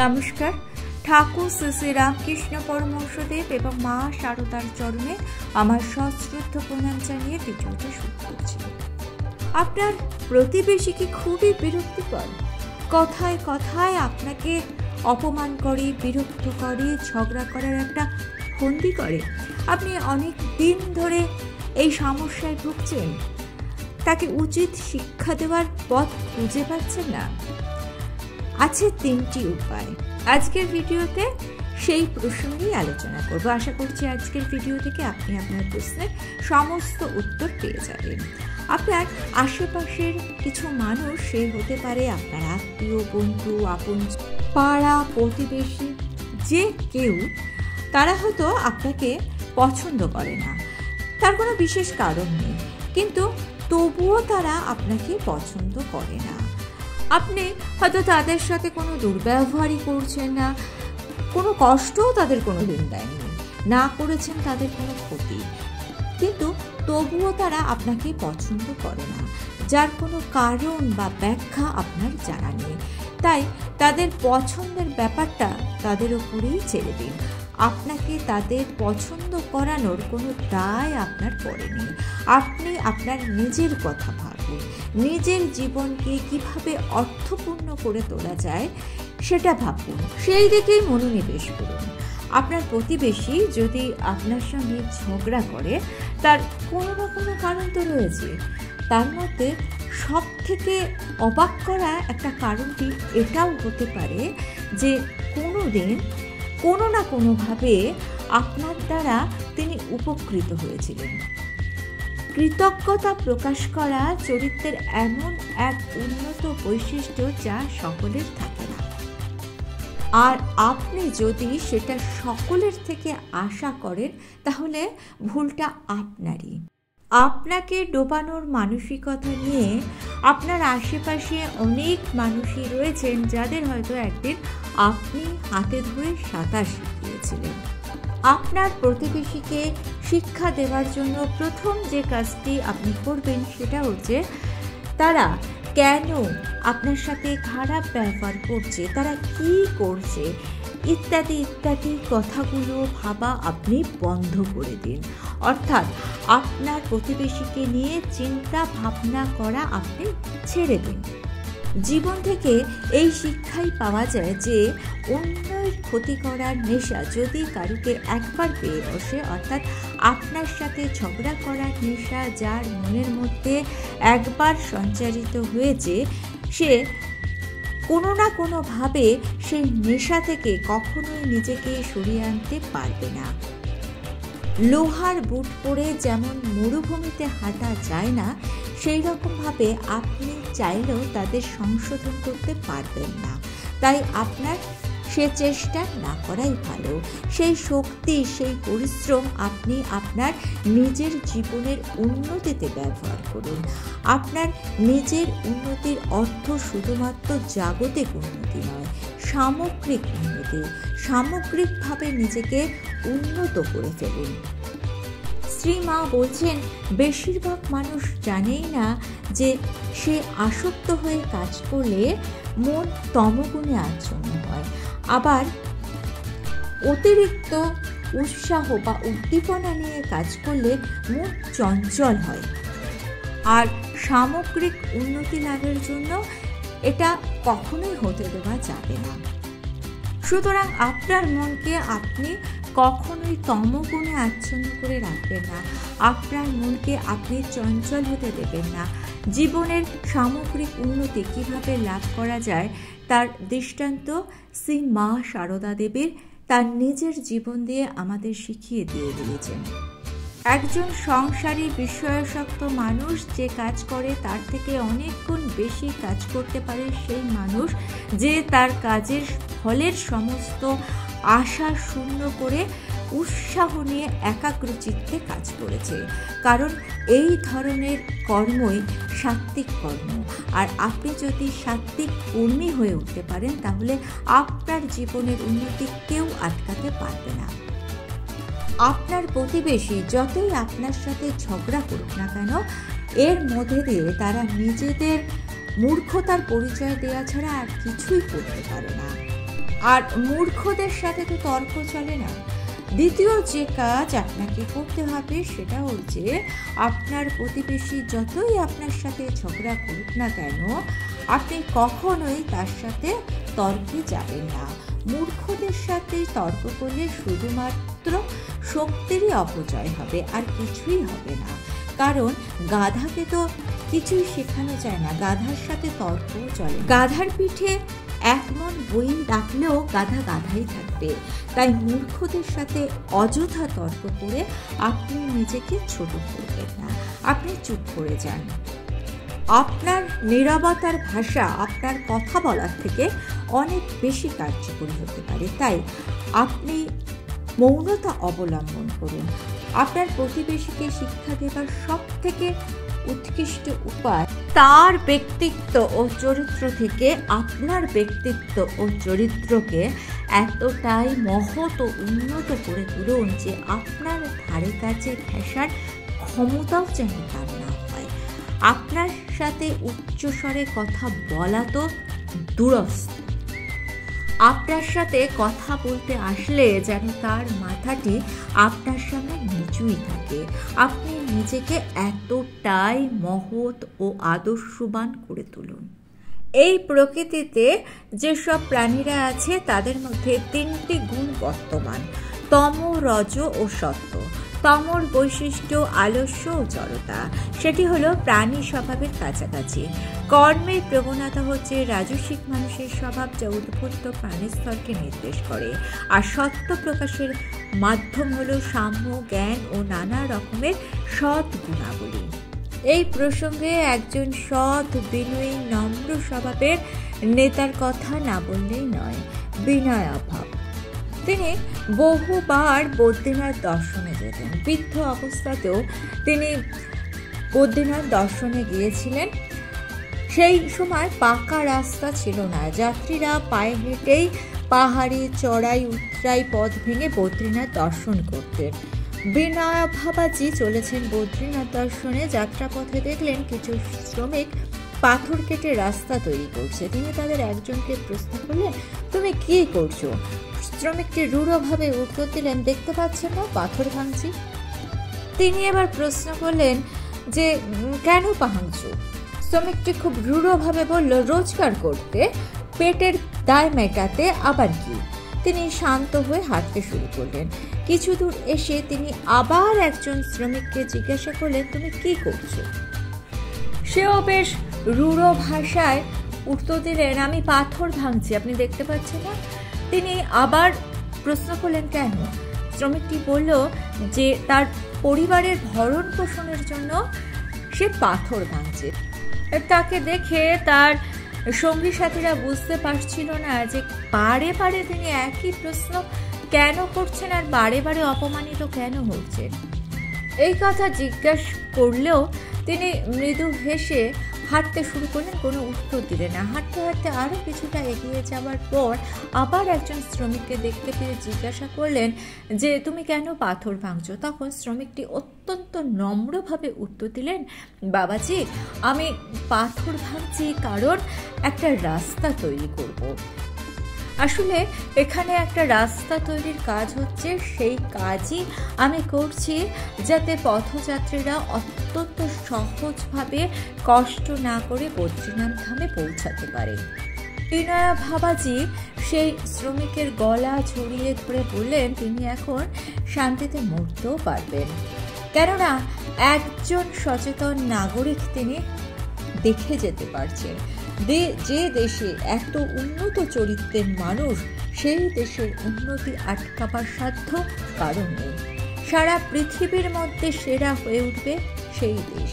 নমস্কার। ঠাকুর শ্রী শ্রী রামকৃষ্ণ পরমহংসদেব এবং মা শারদার চরণে আমার সশ্রদ্ধ প্রণাম জানিয়ে ভিডিওটা শুরু করছি। আপনার প্রতিবেশী কি খুবই বিরক্তিকর? কথায় কথায় আপনাকে অপমান করে, বিরক্ত করে, ঝগড়া করার একটা ফন্দি করে। আপনি অনেক দিন ধরে এই সমস্যায় ভুগছেন, তাকে উচিত শিক্ষা দেওয়ার পথ খুঁজে পাচ্ছেন না। আছে 3টি উপায়। আজকের ভিডিওতে সেই প্রসঙ্গেই আলোচনা করব। আশা করছি আজকের ভিডিও থেকে আপনি আপনার প্রশ্নের সমস্ত উত্তর পেয়ে যাবেন। আপনার আশেপাশের কিছু মানুষ, সে হতে পারে আপনার আত্মীয়, বন্ধু, আপন, পাড়া, প্রতিবেশী, যে কেউ, তারা হয়তো আপনাকে পছন্দ করে না। তার কোনো বিশেষ কারণ নেই, কিন্তু তবুও তারা আপনাকে পছন্দ করে না। আপনি হয়তো তাদের সাথে কোনো দুর্ব্যবহারই করছেন না, কোনো কষ্টও তাদের কোনো দিন দেননি, না করেছেন তাদের কোনো ক্ষতি, কিন্তু তবুও তারা আপনাকে পছন্দ করে না, যার কোনো কারণ বা ব্যাখ্যা আপনার জানা নেই। তাই তাদের পছন্দের ব্যাপারটা তাদের ওপরেই ছেড়ে দিন। আপনাকে তাদের পছন্দ করানোর কোনো দায় আপনার পড়েনি। আপনি আপনার নিজের কথা ভাবুন, নিজের জীবনকে কিভাবে অর্থপূর্ণ করে তোলা যায় সেটা ভাবুন, সেই দিকেই মনোনিবেশ করুন। আপনার প্রতিবেশী যদি আপনার সঙ্গে ঝগড়া করে, তার কোনো না কোনো কারণ তো রয়েছে। তার মধ্যে সব থেকে অবাক করা একটা কারণটি এটাও হতে পারে যে কোনো দিন কোনো না কোনোভাবে আপনার দ্বারা তিনি উপকৃত হয়েছিলেন। কৃতজ্ঞতা প্রকাশ করা চরিত্রের এমন এক উন্নত বৈশিষ্ট্য যা সকলের থাকে না, আর আপনি যদি সেটা সকলের থেকে আশা করেন তাহলে ভুলটা আপনারই। আপনাকে ডোবানোর মানসিকতা নিয়ে আপনার আশেপাশে অনেক মানুষই রয়েছেন যাদের হয়তো একদিন আপনি হাতে ধরে সাঁতার শিখিয়েছিলেন। আপনার প্রতিবেশীকে শিক্ষা দেওয়ার জন্য প্রথম যে কাজটি আপনি করবেন সেটা হচ্ছে তারা কেন আপনার সাথে খারাপ ব্যবহার করছে, তারা কি করছে, ইত্যাদি ইত্যাদি কথাগুলো ভাবা আপনি বন্ধ করে দিন। অর্থাৎ আপনার প্রতিবেশীকে নিয়ে চিন্তা ভাবনা করা আপনি ছেড়ে দিন। জীবন থেকে এই শিক্ষাই পাওয়া যায় যে অন্যের ক্ষতি করার নেশা যদি কারুকে একবার পেয়ে বসে, অর্থাৎ আপনার সাথে ঝগড়া করার নেশা যার মনের মধ্যে একবার সঞ্চারিত হয়েছে, সে কোনো না কোনোভাবে সেই নেশা থেকে কখনোই নিজেকে সরিয়ে আনতে পারবে না। লোহার বুট পরে যেমন মরুভূমিতে হাঁটা যায় না, সেই রকমভাবে আপনি চাইলেও তাদের সংশোধন করতে পারবেন না। তাই আপনার সে চেষ্টা না করাই ভালো। সেই শক্তি, সেই পরিশ্রম আপনি আপনার নিজের জীবনের উন্নতিতে ব্যবহার করুন। আপনার নিজের উন্নতির অর্থ শুধুমাত্র জাগতিক উন্নতি নয়, সামগ্রিক উন্নতি। সামগ্রিকভাবে নিজেকে উন্নত করে ফেলুন। শ্রীমা বলছেন, বেশিরভাগ মানুষ জানেই না যে সে আসক্ত হয়ে কাজ করলে মন তমগুণে আচ্ছন্ন হয়, আবার অতিরিক্ত উৎসাহ বা উদ্দীপনা নিয়ে কাজ করলে মন চঞ্চল হয়। আর সামগ্রিক উন্নতি লাভের জন্য এটা কখনোই হতে দেওয়া যাবে না। সুতরাং আপনার মনকে আপনি কখনোই তমগুণে আচ্ছন্ন করে রাখবেন না। আপনার মনকে আপনি চঞ্চল হতে দেবেন না। জীবনের সামগ্রিক উন্নতি কিভাবে লাভ করা যায় তার দৃষ্টান্ত শ্রী মা শারদা দেবীর তার নিজের জীবন দিয়ে আমাদের শিখিয়ে দিয়ে দিয়েছেন। একজন সংসারী বিষয়াসক্ত মানুষ যে কাজ করে তার থেকে অনেক গুণ বেশি কাজ করতে পারে সেই মানুষ যে তার কাজের ফলের সমস্ত আশা শূন্য করে উৎসাহ নিয়ে একাগ্রচিত্তে কাজ করেছে। কারণ এই ধরনের কর্মই সাত্ত্বিক কর্ম। আর আপনি যদি সাত্ত্বিক কর্মী হয়ে উঠতে পারেন তাহলে আপনার জীবনের উন্নতি কেউ আটকাতে পারবে না। আপনার প্রতিবেশী যতই আপনার সাথে ঝগড়া করুক না কেন, এর মধ্যে দিয়ে তারা নিজেদের মূর্খতার পরিচয় দেওয়া ছাড়া আর কিছুই করতে পারে না। আর মূর্খদের সাথে তো তর্ক চলে না। দ্বিতীয় যে কাজ আপনাকে করতে হবে সেটা হচ্ছে আপনার প্রতিবেশী যতই আপনার সাথে ঝগড়া করুক না কেন, আপনি কখনোই তার সাথে তর্কে যাবেন না। মূর্খদের সাথে তর্ক করলে শুধুমাত্র শক্তিরই অপচয় হবে, আর কিছুই হবে না। কারণ গাধাকে তো কিছুই শেখানো যায় না, গাধার সাথে তর্কও চলে। গাধার পিঠে এক মন বই রাখলেও গাধা গাধাই থাকবে। তাই মূর্খদের সাথে অযথা তর্ক করে আপনি নিজেকে ছোট করবেন না, আপনি চুপ করে যান। আপনার নীরবতার ভাষা আপনার কথা বলার থেকে অনেক বেশি কার্যকরী হতে পারে। তাই আপনি মৌনতা অবলম্বন করুন। আপনার প্রতিবেশীকে শিক্ষা দেবার সব থেকে উৎকৃষ্ট উপায় তার ব্যক্তিত্ব ও চরিত্র থেকে আপনার ব্যক্তিত্ব ও চরিত্রকে এতটাই মহৎ ও উন্নত করে তুলুন যে আপনার ধারে কাছে ঘেঁষার ক্ষমতাও যেন তার না হয়। আপনার সাথে উচ্চস্বরে কথা বলা তো দূরস্থ, আপনার সাথে কথা বলতে আসলে যেন তার মাথাটি আপনার সামনে নিচুই থাকে। আপনি নিজেকে এতটাই মহৎ ও আদর্শবান করে তুলুন। এই প্রকৃতিতে যেসব প্রাণীরা আছে তাদের মধ্যে 3টি গুণ বর্তমান: তম, রজ ও সত্ত্ব। তমর বৈশিষ্ট্য আলস্য ও জড়তা, সেটি হলো প্রাণী স্বভাবের কাছাকাছি। কর্মের প্রবণতা হচ্ছে রাজসিক মানুষের স্বভাব, যা উদ্বুদ্ধ প্রাণীস্তরকে নির্দেশ করে। আর সত্য প্রকাশের মাধ্যম হলো সাম্য, জ্ঞান ও নানা রকমের সৎ গুণাবলী। এই প্রসঙ্গে একজন সৎ, বিনয়ী, নম্র স্বভাবের নেতার কথা না বললেই নয়, বিনয়াভাব। তিনি বহুবার বদ্রীনাথ দর্শনে যেতেন। বৃদ্ধ অবস্থাতেও তিনি বদ্রীনাথ দর্শনে গিয়েছিলেন। সেই সময় পাকা রাস্তা ছিল না, যাত্রীরা পায়ে হেঁটেই পাহাড়ি চড়াই উতরাই পথ ভেঙে বদ্রীনাথ দর্শন করতেন। বিনয়াভাবাজি চলেছেন বদ্রীনাথ দর্শনে। যাত্রাপথে দেখলেন কিছু শ্রমিক পাথর কেটে রাস্তা তৈরি করছে। তিনি তাদের একজনকে প্রশ্ন করলেন, তুমি কি করছো? শ্রমিকটি রূঢ়ভাবে উত্তর দিলেন, দেখতে পাচ্ছেন না, পাথর ভাঙছি। তিনি এবার প্রশ্ন করলেন যে কেন ভাঙছো? শ্রমিকটি খুব রূঢ়ভাবে বলল, রোজগার করতে, পেটের দায় মেটাতে, আবার কি? তিনি শান্ত হয়ে হাঁটতে শুরু করলেন। কিছু দূর এসে তিনি আবার একজন শ্রমিককে জিজ্ঞাসা করলেন, তুমি কি করছো? সেও বেশ রূঢ় ভাষায় উত্তর দিলেন, আমি পাথর ভাঙছি, আপনি দেখতে পাচ্ছেন না। তিনি আবার প্রশ্ন করলেন, কেন? শ্রমিকটি বলল যে তার পরিবারের ভরণ পোষণের জন্য সে পাথর ভাঙছে। তাকে দেখে তার সঙ্গী সাথীরা বুঝতে পারছিল না যে বারে বারে তিনি একই প্রশ্ন কেন করছেন আর বারে বারে অপমানিত কেন হচ্ছেন। এই কথা জিজ্ঞাসা করলেও তিনি মৃদু হেসে হাঁটতে শুরু করলেন, কোনো উত্তর দিলেন না। হাঁটতে হাঁটতে আরও কিছুটা এগিয়ে যাওয়ার পর আবার একজন শ্রমিককে দেখতে পেয়ে জিজ্ঞাসা করলেন যে তুমি কেন পাথর ভাঙছো? তখন শ্রমিকটি অত্যন্ত নম্রভাবে উত্তর দিলেন, বাবাজি, আমি পাথর ভাঙছি কারণ একটা রাস্তা তৈরি করব। আসলে এখানে একটা রাস্তা তৈরির কাজ হচ্ছে, সেই কাজই আমি করছি যাতে পথযাত্রীরা অত্যন্ত সহজভাবে কষ্ট না করে বদ্রীনাথ ধামে পৌঁছাতে পারে। বিনয়াভাবাজি সেই শ্রমিকের গলা জড়িয়ে ধরে বললেন তিনি এখন শান্তিতে মরতেও পারবেন, কেননা একজন সচেতন নাগরিক তিনি দেখে যেতে পারছেন যে দেশে এত উন্নত চরিত্রের মানুষ, সেই দেশের উন্নতি আটকাবার সাধ্য কারণ নেই। সারা পৃথিবীর মধ্যে সেরা হয়ে উঠবে সেই দেশ।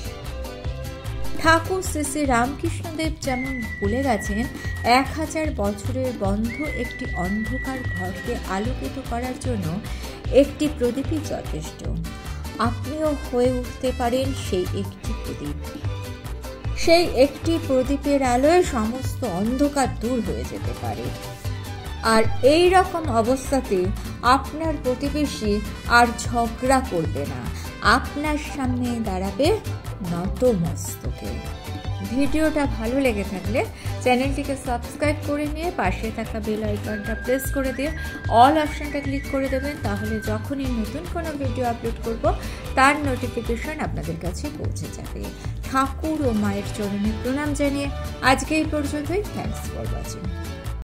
ঠাকুর শ্রী শ্রী রামকৃষ্ণদেব যেমন বলে গেছেন, 1000 বছরের বন্ধ একটি অন্ধকার ঘরকে আলোকিত করার জন্য একটি প্রদীপই যথেষ্ট। আপনিও হয়ে উঠতে পারেন সেই একটি প্রদীপ। সেই একটি প্রদীপের আলোয় সমস্ত অন্ধকার দূর হয়ে যেতে পারে। আর এই রকম অবস্থাতে আপনার প্রতিবেশী আর ঝগড়া করবে না, আপনার সামনে দাঁড়াবে নত মস্তকে। ভিডিওটা ভালো লেগে থাকলে চ্যানেলটিকে সাবস্ক্রাইব করে নিয়ে পাশে থাকা বেল আইকনটা প্রেস করে দিয়ে অল অপশনটা ক্লিক করে দেবেন। তাহলে যখনই নতুন কোনো ভিডিও আপলোড করব তার নোটিফিকেশন আপনাদের কাছে পৌঁছে যাবে। ঠাকুর ও মায়ের চরণে প্রণাম জানিয়ে আজকে এই পর্যন্তই। Thanks for watching.